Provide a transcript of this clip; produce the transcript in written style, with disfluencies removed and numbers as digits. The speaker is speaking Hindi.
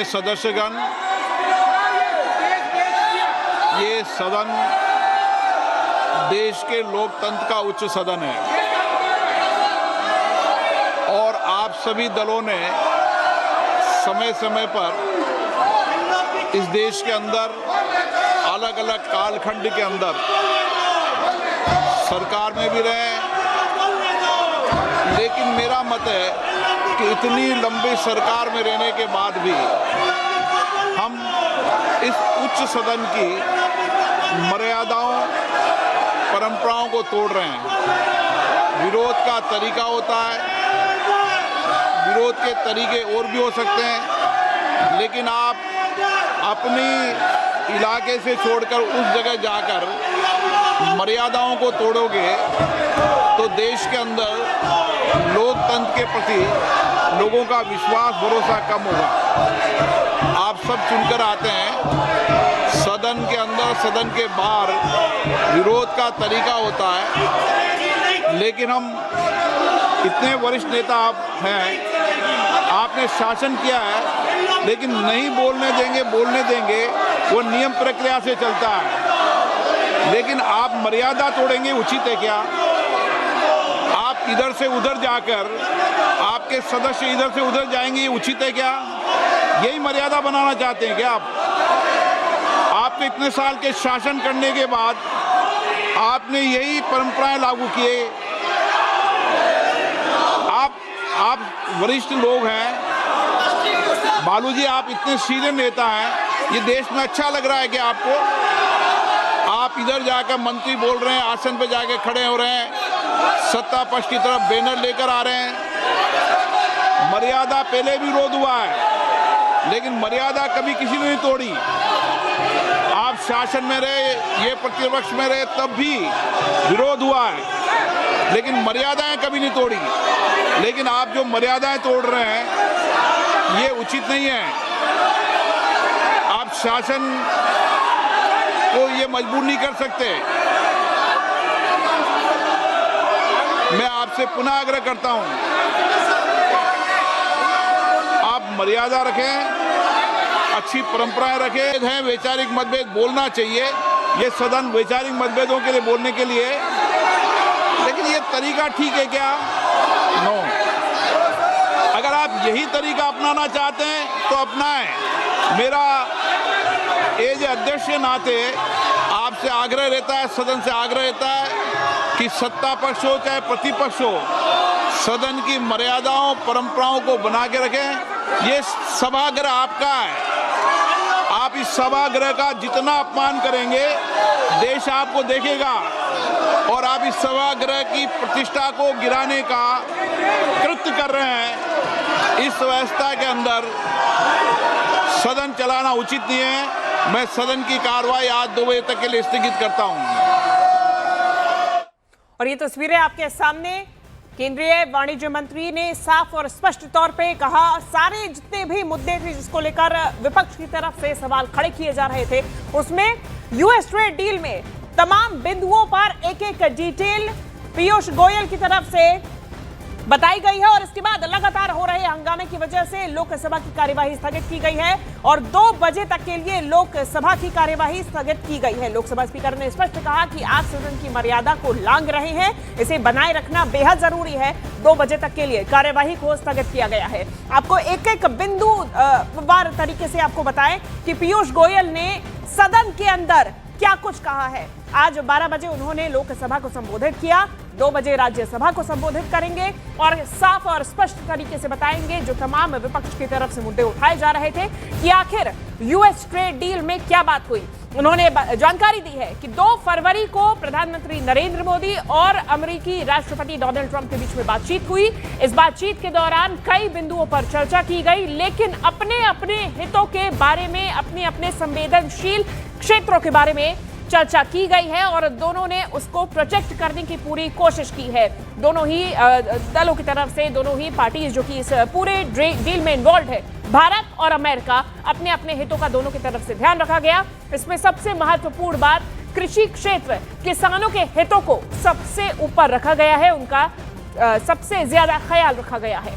माननीय सदस्यगण, ये सदन देश के लोकतंत्र का उच्च सदन है और आप सभी दलों ने समय समय पर इस देश के अंदर अलग अलग कालखंड के अंदर सरकार में भी रहे, लेकिन मेरा मत है कि इतनी लंबी सरकार में रहने के बाद भी हम इस उच्च सदन की मर्यादाओं, परंपराओं को तोड़ रहे हैं। विरोध का तरीका होता है, विरोध के तरीके और भी हो सकते हैं, लेकिन आप अपनी इलाके से छोड़कर उस जगह जाकर मर्यादाओं को तोड़ोगे तो देश के अंदर लोकतंत्र के प्रति लोगों का विश्वास, भरोसा कम होगा। आप सब चुनकर आते हैं, सदन के अंदर, सदन के बाहर विरोध का तरीका होता है, लेकिन हम इतने वरिष्ठ नेता आप हैं, आपने शासन किया है, लेकिन नहीं बोलने देंगे, वो नियम प्रक्रिया से चलता है, लेकिन आप मर्यादा तोड़ेंगे, उचित है क्या? आप इधर से उधर जाकर आपके सदस्य इधर से उधर जाएंगे, ये उचित है क्या? यही मर्यादा बनाना चाहते हैं क्या आप? आपने इतने साल के शासन करने के बाद आपने यही परंपराएं लागू किए। आप वरिष्ठ लोग हैं, बालू जी, आप इतने सीनियर नेता हैं, ये देश में अच्छा लग रहा है कि आपको? आप इधर जाकर मंत्री बोल रहे हैं, आसन पे जाके खड़े हो रहे हैं, सत्ता पक्ष की तरफ बैनर लेकर आ रहे हैं। मर्यादा पहले भी विरोध हुआ है, लेकिन मर्यादा कभी किसी ने नहीं तोड़ी। आप शासन में रहे, ये प्रतिपक्ष में रहे, तब भी विरोध हुआ है, लेकिन मर्यादाएं कभी नहीं तोड़ी। लेकिन आप जो मर्यादाएं तोड़ रहे हैं, ये उचित नहीं है। आप शासन को ये मजबूर नहीं कर सकते। मैं आपसे पुनः आग्रह करता हूं, आप मर्यादा रखें, अच्छी परंपराएं रखें। हैं वैचारिक मतभेद, बोलना चाहिए, ये सदन वैचारिक मतभेदों के लिए बोलने के लिए, लेकिन ये तरीका ठीक है क्या? नो। अगर आप यही तरीका अपनाना चाहते हैं तो अपनाएं। मेरा एज अध्यक्ष के नाते आपसे आग्रह रहता है, सदन से आग्रह रहता है कि सत्ता पक्ष हो चाहे प्रतिपक्ष हो, सदन की मर्यादाओं, परंपराओं को बना के रखें। ये सभागृह आपका है, आप इस सभागृह का जितना अपमान करेंगे, देश आपको देखेगा, और आप इस सभागृह की प्रतिष्ठा को गिराने का कृत्य कर रहे हैं। इस व्यवस्था के अंदर सदन चलाना उचित नहीं है। मैं सदन की कार्रवाई आज 2 बजे तक के लिए स्थगित करता हूं। और ये तस्वीरें आपके सामने, केंद्रीय वाणिज्य मंत्री ने साफ और स्पष्ट तौर पे कहा, सारे जितने भी मुद्दे थे जिसको लेकर विपक्ष की तरफ से सवाल खड़े किए जा रहे थे, उसमें यूएस ट्रेड डील में तमाम बिंदुओं पर एक एक डिटेल पीयूष गोयल की तरफ से बताई गई है। और इसके बाद लगातार हो रहे हंगामे की वजह से लोकसभा की कार्यवाही स्थगित की गई है और 2 बजे तक के लिए लोकसभा की कार्यवाही स्थगित की गई है। लोकसभा स्पीकर ने स्पष्ट कहा कि आप सदन की मर्यादा को लांघ रहे हैं, इसे बनाए रखना बेहद जरूरी है। 2 बजे तक के लिए कार्यवाही को स्थगित किया गया है। आपको एक एक बिंदु वार तरीके से आपको बताएं कि पीयूष गोयल ने सदन के अंदर क्या कुछ कहा है। आज 12 बजे उन्होंने लोकसभा को संबोधित किया, 2 बजे राज्यसभा को संबोधित करेंगे और साफ और स्पष्ट तरीके से बताएंगे जो तमाम विपक्ष की तरफ से मुद्दे उठाए जा रहे थे कि आखिर यूएस ट्रेड डील में क्या बात हुई। उन्होंने जानकारी दी है कि 2 फरवरी को प्रधानमंत्री नरेंद्र मोदी और अमेरिकी राष्ट्रपति डोनाल्ड ट्रंप के बीच में बातचीत हुई। इस बातचीत के दौरान कई बिंदुओं पर चर्चा की गई, लेकिन अपने अपने हितों के बारे में, अपने अपने संवेदनशील क्षेत्रों के बारे में चर्चा की गई है और दोनों ने उसको प्रोटेक्ट करने की पूरी कोशिश की है। दोनों ही दलों की तरफ से, दोनों ही पार्टीज जो कि इस पूरे डील में इन्वॉल्व है, भारत और अमेरिका, अपने अपने हितों का दोनों की तरफ से ध्यान रखा गया। इसमें सबसे महत्वपूर्ण बात, कृषि क्षेत्र, किसानों के हितों को सबसे ऊपर रखा गया है, उनका सबसे ज्यादा ख्याल रखा गया है।